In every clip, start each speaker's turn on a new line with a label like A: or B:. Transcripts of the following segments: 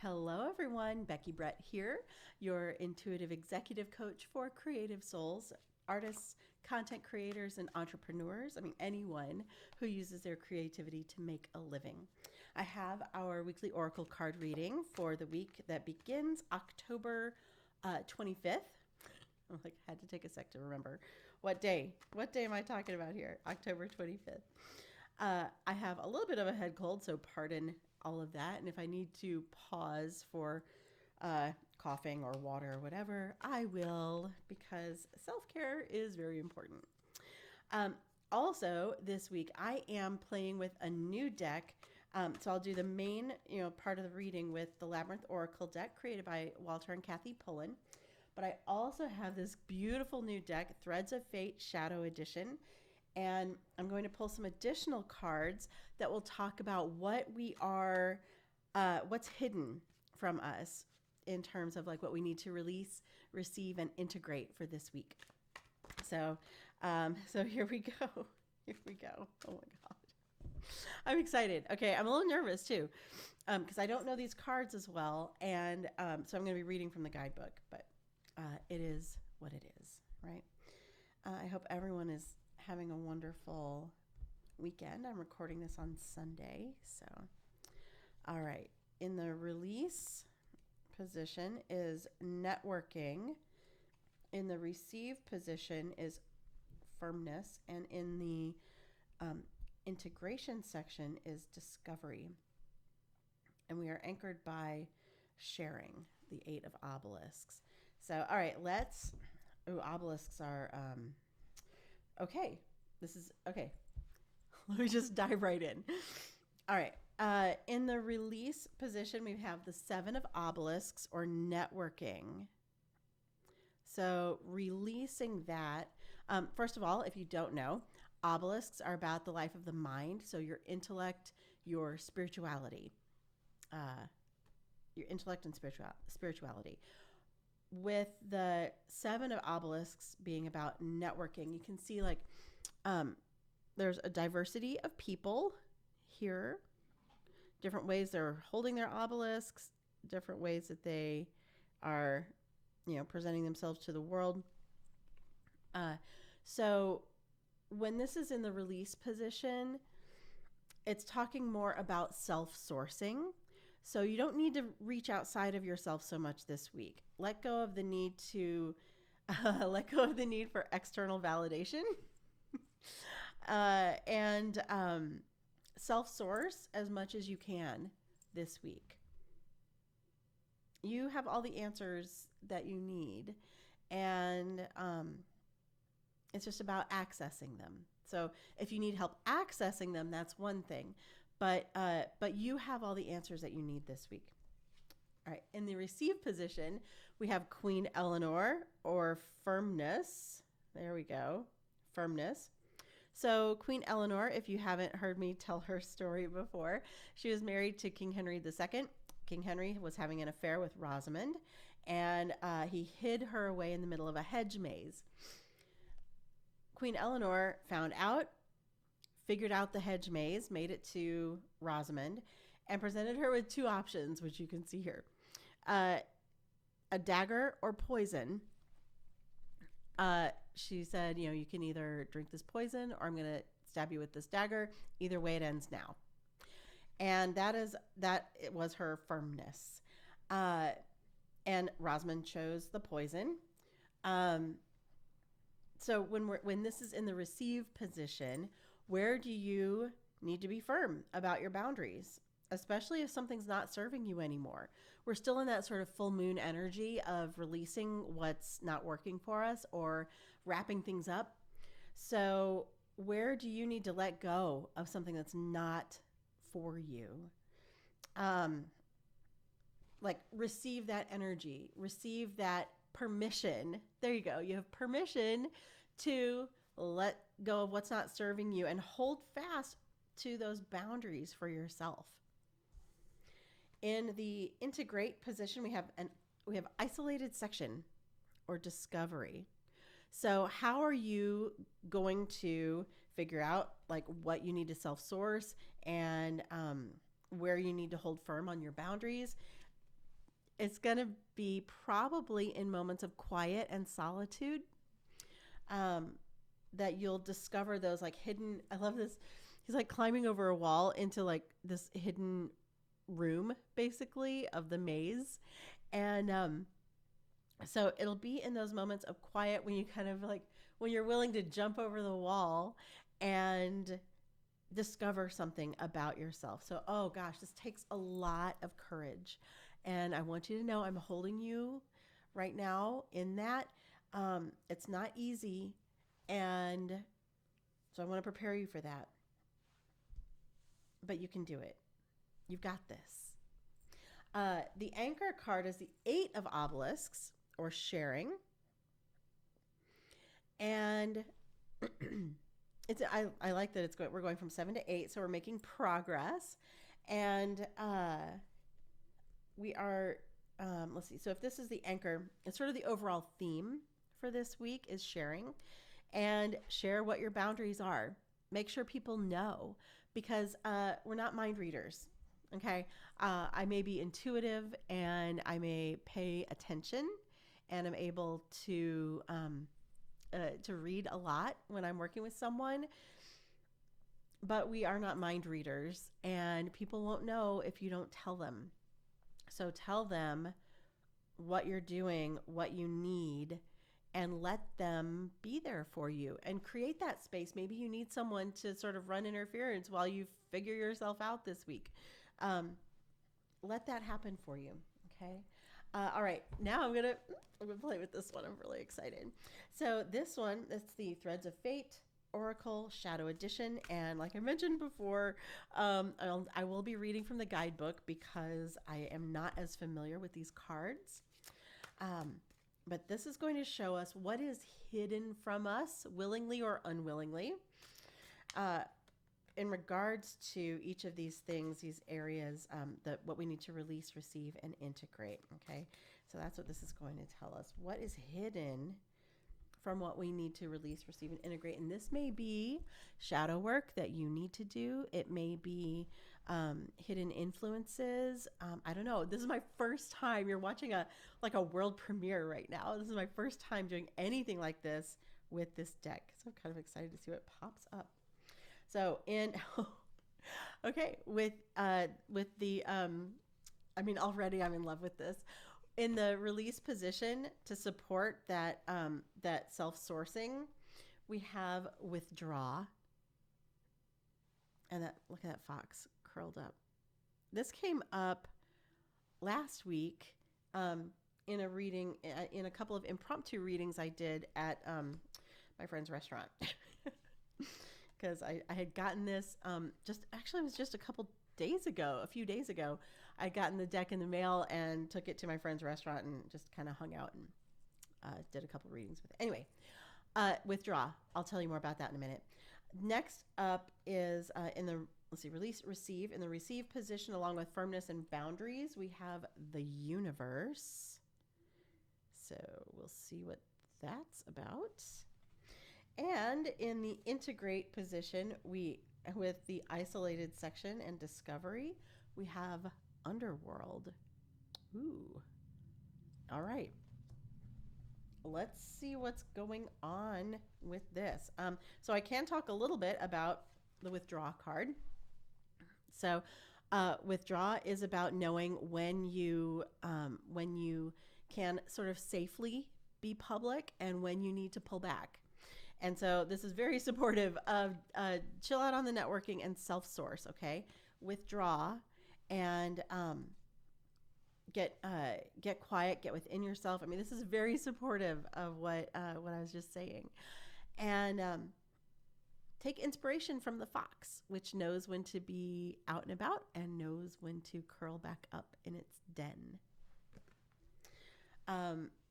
A: Hello, everyone. Becky Brett here, your intuitive executive coach for creative souls, artists, content creators, and entrepreneurs. I mean, anyone who uses their creativity to make a living. I have our weekly oracle card reading for the week that begins October 25th. I'm like, I had to take a sec to remember what day. What day am I talking about here? October 25th. I have a little bit of a head cold, so pardon all of that. And if I need to pause for coughing or water or whatever, I will, because self-care is very important. Also, this week I am playing with a new deck. So I'll do the main, part of the reading with the Labyrinth Oracle deck created by Walter and Kathy Pullen. But I also have this beautiful new deck, Threads of Fate Shadow Edition. And I'm going to pull some additional cards that will talk about what we are, what's hidden from us in terms of like what we need to release, receive, and integrate for this week. So here we go. Here we go. Oh my God. I'm excited. Okay, I'm a little nervous too, because I don't know these cards as well. And so I'm going to be reading from the guidebook, but it is what it is, right? I hope everyone is having a wonderful weekend. I'm recording this on Sunday. So, all right. In the release position is networking. In the receive position is firmness. And in the integration section is discovery. And we are anchored by sharing, the 8 of obelisks. So, all right, obelisks are, okay. This is, okay. Let me just dive right in. All right. In the release position, we have the 7 of obelisks or networking. So releasing that, first of all, if you don't know, obelisks are about the life of the mind. So your intellect, your spirituality, spirituality. With the 7 of obelisks being about networking, you can see like there's a diversity of people here, different ways they're holding their obelisks, different ways that they are, presenting themselves to the world. So when this is in the release position, it's talking more about self-sourcing. So you don't need to reach outside of yourself so much this week. Let go of the need for external validation, and self-source as much as you can this week. You have all the answers that you need, and it's just about accessing them. So if you need help accessing them, that's one thing. But you have all the answers that you need this week. All right. In the receive position, we have Queen Eleanor or firmness. There we go. Firmness. So Queen Eleanor, if you haven't heard me tell her story before, she was married to King Henry II. King Henry was having an affair with Rosamond, and he hid her away in the middle of a hedge maze. Queen Eleanor found out, figured out the hedge maze, made it to Rosamond, and presented her with 2 options, which you can see here. A dagger or poison. She said, you can either drink this poison or I'm going to stab you with this dagger. Either way, it ends now. And it was her firmness. And Rosamond chose the poison. So when this is in the receive position, where do you need to be firm about your boundaries, especially if something's not serving you anymore? We're still in that sort of full moon energy of releasing what's not working for us or wrapping things up. So where do you need to let go of something that's not for you? Like receive that energy, receive that permission. There you go. You have permission to let go of what's not serving you and hold fast to those boundaries for yourself. In the integrate position, we have isolated section or discovery. So how are you going to figure out like what you need to self-source and where you need to hold firm on your boundaries? It's going to be probably in moments of quiet and solitude, um, that you'll discover those like hidden. I love this. He's like climbing over a wall into like this hidden room, basically, of the maze. And so it'll be in those moments of quiet when you kind of like, when you're willing to jump over the wall and discover something about yourself. So, oh gosh, this takes a lot of courage. And I want you to know I'm holding you right now in that. It's not easy. And so I want to prepare you for that. But you can do it. You've got this. The anchor card is the Eight of Obelisks, or sharing. And I like that we're going from 7 to 8, so we're making progress. And we are, let's see, so if this is the anchor, it's sort of the overall theme for this week is sharing. And share what your boundaries are. Make sure people know, because we're not mind readers. Okay. I may be intuitive and I may pay attention, and I'm able to read a lot when I'm working with someone, but we are not mind readers, and people won't know if you don't tell them. So tell them what you're doing, what you need, and let them be there for you and create that space. Maybe you need someone to sort of run interference while you figure yourself out this week. Let that happen for you. Okay. All right. Now I'm gonna play with this one. I'm really excited. So this one, it's the Threads of Fate Oracle Shadow Edition, and like I mentioned before, I will be reading from the guidebook because I am not as familiar with these cards. But this is going to show us what is hidden from us, willingly or unwillingly, in regards to each of these things, these areas, what we need to release, receive, and integrate. Okay, so that's what this is going to tell us. What is hidden from what we need to release, receive, and integrate? And this may be shadow work that you need to do. It may be hidden influences. I don't know. This is my first time. You're watching a world premiere right now. This is my first time doing anything like this with this deck. So I'm kind of excited to see what pops up. So okay, with the I mean, already I'm in love with this. In the release position to support that that self-sourcing, we have withdraw. And that, look at that fox curled up. This came up last week in a reading, in a couple of impromptu readings I did at my friend's restaurant. Because I had gotten this it was just a few days ago. I'd gotten the deck in the mail and took it to my friend's restaurant and just kind of hung out and did a couple readings with it. Anyway, withdraw. I'll tell you more about that in a minute. Next up is in the, release, receive. In the receive position, along with firmness and boundaries, we have the universe. So we'll see what that's about. And in the integrate position, with the isolated section and discovery, we have underworld. Ooh. All right. Let's see what's going on with this. So I can talk a little bit about the withdraw card. So withdraw is about knowing when you can sort of safely be public and when you need to pull back. And so this is very supportive of chill out on the networking and self-source, okay? Withdraw and get quiet, get within yourself. I mean, this is very supportive of what I was just saying. And take inspiration from the fox, which knows when to be out and about and knows when to curl back up in its den.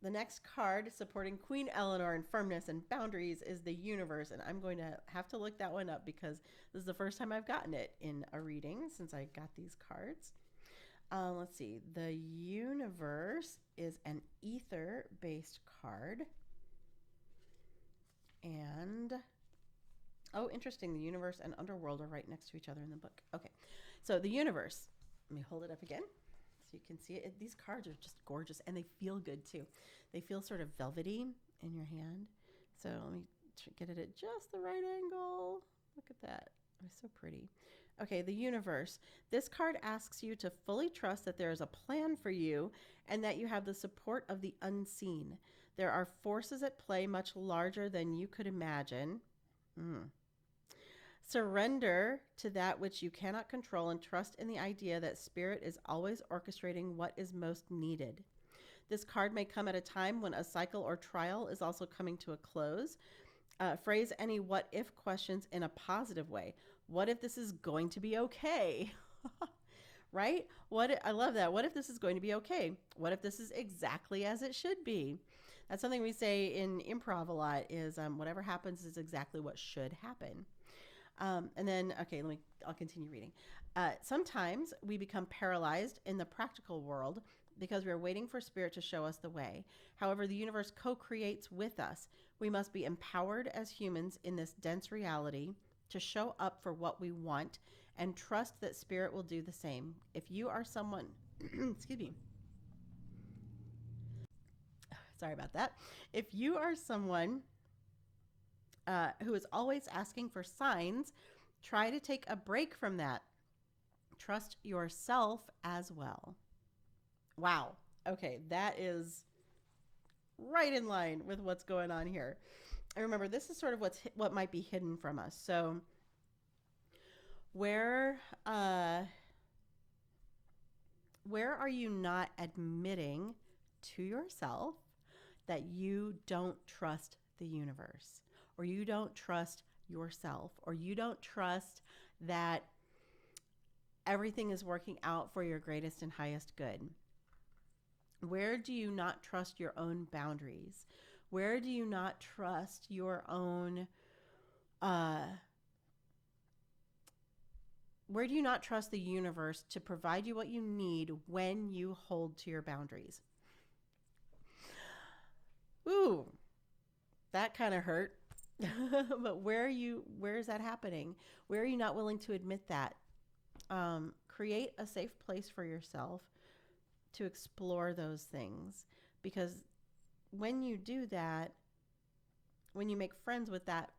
A: The next card supporting Queen Eleanor in firmness and boundaries is the universe. And I'm going to have to look that one up because this is the first time I've gotten it in a reading since I got these cards. Let's see. The universe is an ether-based card. And, oh, interesting. The universe and underworld are right next to each other in the book. Okay. So the universe, let me hold it up again So you can see it. These cards are just gorgeous, and they feel good too. They feel sort of velvety in your hand. So let me get it at just the right angle. Look at that. It's so pretty. Okay, the universe. This card asks you to fully trust that there is a plan for you and that you have the support of the unseen. There are forces at play much larger than you could imagine. Surrender to that which you cannot control and trust in the idea that Spirit is always orchestrating what is most needed. This card may come at a time when a cycle or trial is also coming to a close. Phrase any what if questions in a positive way. What if this is going to be okay? Right? I love that. What if this is going to be okay? What if this is exactly as it should be? That's something we say in improv a lot is whatever happens is exactly what should happen. And then, okay, I'll continue reading. Sometimes we become paralyzed in the practical world because we're waiting for Spirit to show us the way. However, the universe co-creates with us. We must be empowered as humans in this dense reality to show up for what we want and trust that Spirit will do the same. If you are someone, excuse me. Sorry about that. If you are someone who is always asking for signs, try to take a break from that. Trust yourself as well. Wow. Okay, that is right in line with what's going on here. And remember, this is sort of what might be hidden from us. So where are you not admitting to yourself that you don't trust the universe, or you don't trust yourself, or you don't trust that everything is working out for your greatest and highest good? Where do you not trust your own boundaries? Where do you not trust your own, where do you not trust the universe to provide you what you need when you hold to your boundaries? Ooh, that kind of hurt. But where is that happening? Where are you not willing to admit that? Create a safe place for yourself to explore those things, because when you do that, when you make friends with that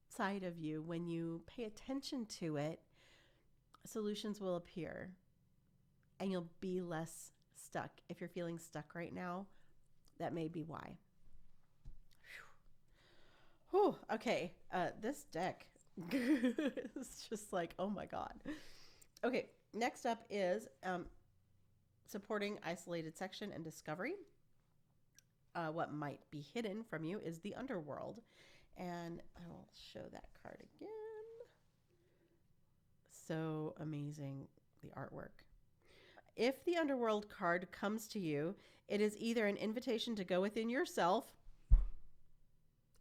A: side of you, when you pay attention to it, solutions will appear and you'll be less stuck. If you're feeling stuck right now, that may be why. Whew. Okay, this deck is just like, oh my God. Okay, next up is supporting isolated section and discovery. What might be hidden from you is the underworld. And I will show that card again. So amazing, the artwork. If the underworld card comes to you, it is either an invitation to go within yourself.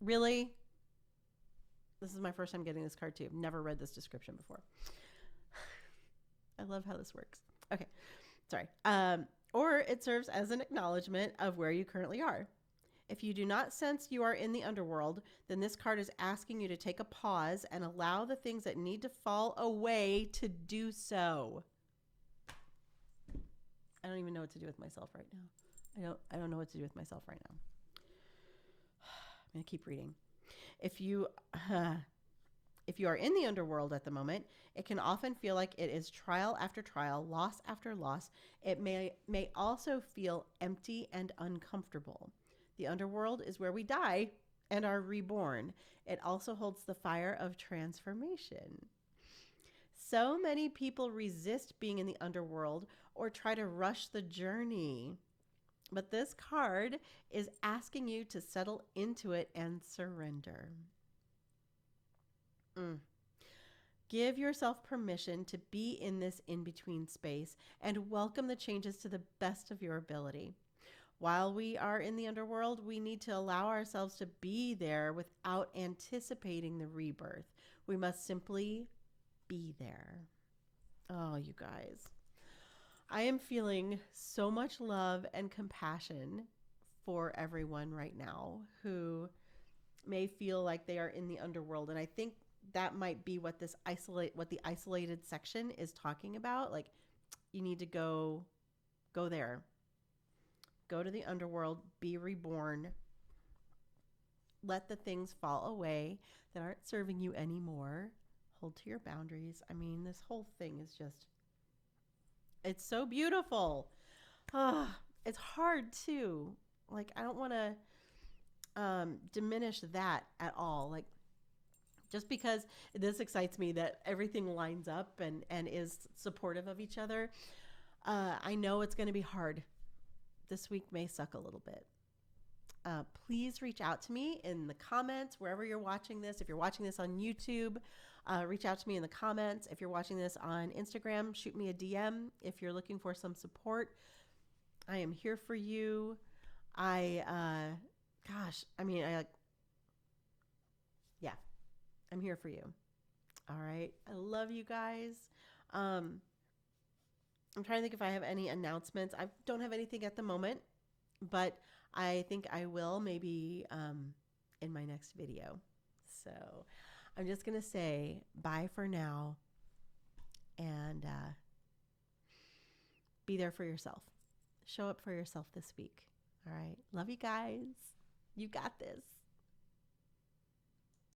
A: Really? This is my first time getting this card too. Never read this description before. I love how this works. Okay, sorry. Or it serves as an acknowledgement of where you currently are. If you do not sense you are in the underworld, then this card is asking you to take a pause and allow the things that need to fall away to do so. I don't even know what to do with myself right now. I don't know what to do with myself right now. I'm going to keep reading. If you are in the underworld at the moment, it can often feel like it is trial after trial, loss after loss. It may also feel empty and uncomfortable. The underworld is where we die and are reborn. It also holds the fire of transformation. So many people resist being in the underworld or try to rush the journey. But this card is asking you to settle into it and surrender. Give yourself permission to be in this in-between space and welcome the changes to the best of your ability. While we are in the underworld, we need to allow ourselves to be there without anticipating the rebirth. We must simply be there. Oh, you guys. I am feeling so much love and compassion for everyone right now who may feel like they are in the underworld. And I think that might be what the isolated section is talking about. Like, you need to go Go there. Go to the underworld. Be reborn. Let the things fall away that aren't serving you anymore. Hold to your boundaries. I mean, this whole thing is just, it's so beautiful. It's hard too. Like, I don't want to diminish that at all. Like, just because this excites me that everything lines up and is supportive of each other, I know it's going to be hard. This week may suck a little bit. Please reach out to me in the comments, wherever you're watching this. If you're watching this on YouTube, reach out to me in the comments. If you're watching this on Instagram, shoot me a DM. If you're looking for some support, I am here for you. I'm here for you. All right. I love you guys. I'm trying to think if I have any announcements. I don't have anything at the moment, but I think I will maybe in my next video. So I'm just going to say bye for now and be there for yourself. Show up for yourself this week. All right. Love you guys. You got this.